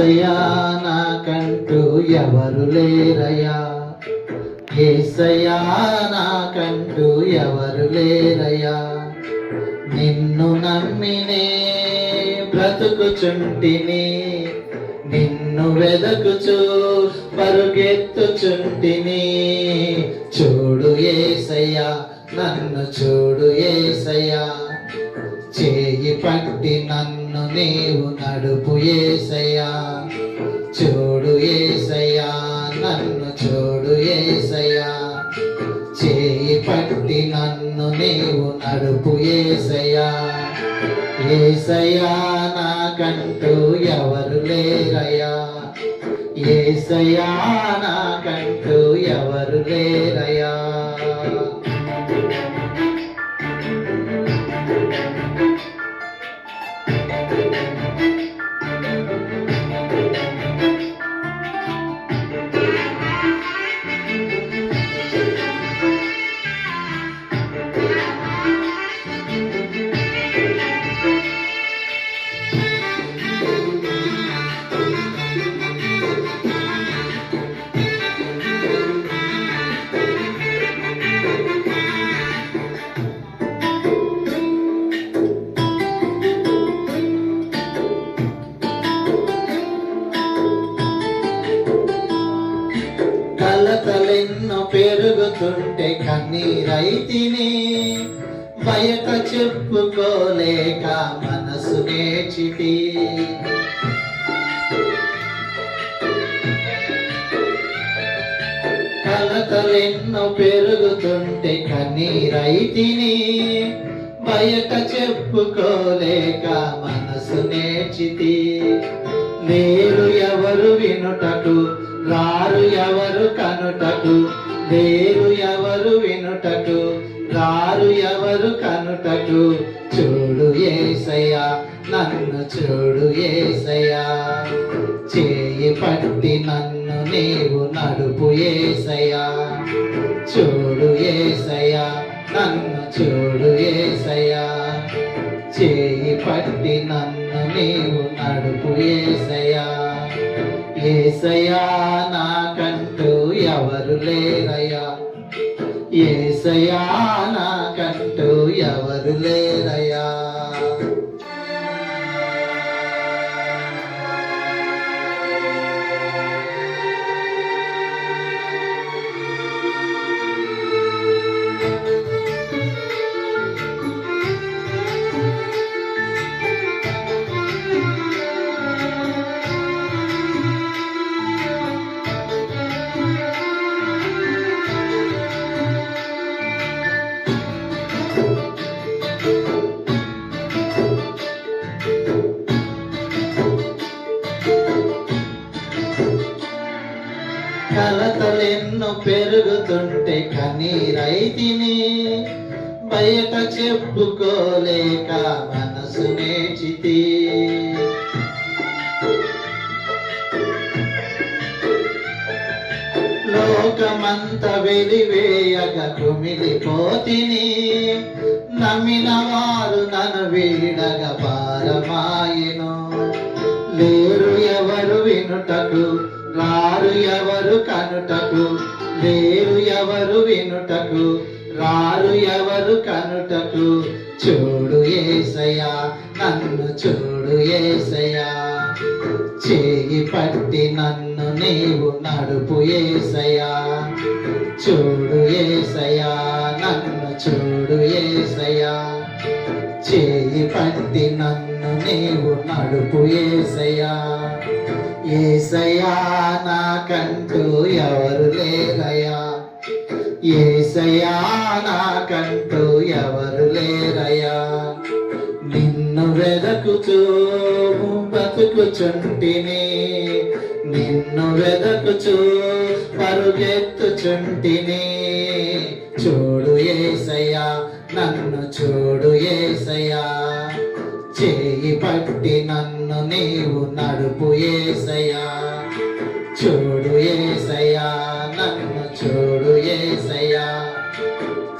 యేసయ్యా నాకంటూ ఎవరు లేరయ్యా, యేసయ్యా నాకంటూ ఎవరు లేరయ్యా. నిన్ను నమ్మినే బ్రతుకుచుంటిని, నిన్ను వెదకుచూ పరుగెత్తుచుంటిని. చూడు యేసయ్యా, నన్ను చూడు యేసయ్యా, చేయి పట్టి నన్ను నీవు నడుపు యేసయ్యా. చూడు యేసయ్యా, నన్ను చూడు యేసయ్యా, చేయి పట్టి నన్ను నీవు నడుపు యేసయ్యా. యేసయ్యా నాకంటూ ఎవరు లేరయ్యా, యేసయ్యా నాకంటూ ఎవరు లేరయ్యా. కలతలెన్నో పెరుగుతుంటే కన్నీరైతిని, బయట చెప్పుకోలేక మనసు నేర్చితి. కలతలెన్నో పెరుగుతుంటే కన్నీరైతిని, బయట చెప్పుకోలేక మనసు నేర్చితి. లేరు ఎవరు వినుటకు, రారు ఎవరు కనుటకు, లేరు ఎవరు వినుటకు, రారు ఎవరు కనుటకు. చూడు యేసయ్యా, నన్ను చూడు యేసయ్యా, చేయి పట్టి నన్ను నీవు నడుపు యేసయ్యా. చూడు యేసయ్యా, నన్ను చూడు యేసయ్యా, చేయి పట్టి నన్ను నీవు నడుపు యేసయ్యా. యేసయ్యా నాకంటూ ఎవరు లేరయ్యా, యేసయ్యా నాకంటూ ఎవరు లేరయ్యా. కలతలెన్నో పెరుగుతుంటే కన్నీరైతిని, బయట చెప్పుకోలేక మనసు నేర్చితి. లోకమంత వెలివేయగ కుమిలిపోతిని, నమ్మిన వారు నన్ను వీడగ భారమాయెను. లేరు ఎవరు వినుటకు, రారు ఎవరు కనుటకు, లేరు ఎవరు వినుటకు, రారు ఎవరు కనుటకు. చూడు యేసయ్యా, నన్ను చూడు యేసయ్యా, చేయి పట్టి నన్ను నీవు నడుపు యేసయ్యా. చూడు యేసయ్యా, నన్ను చూడు యేసయ్యా, చేయి పట్టి నన్ను నీవు నడుపు యేసయ్యా. యేసయ్యా నాకంటూ ఎవరు లేరయ్యా, యేసయ్యా నాకంటూ ఎవరు లేరయ్యా. నిన్ను వెదకుచూ బతుకుచుంటిని, నిన్ను వెదకుచూ పరుగెత్తుచుంటిని. చూడు యేసయ్యా, నన్ను చూడు యేసయ్యా, చేయి పట్టి నన్ను నీవు నడుపు యేసయ్యా. చూడు యేసయ్యా, నన్ను చూడు యేసయ్యా,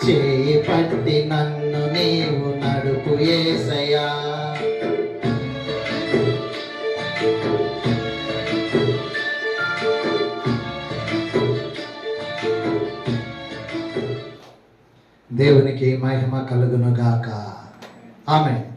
చేయి పట్టి నన్ను నీవు నడుపు యేసయ్యా. దేవునికి మహిమ కలుగును గాక. ఆమేన్.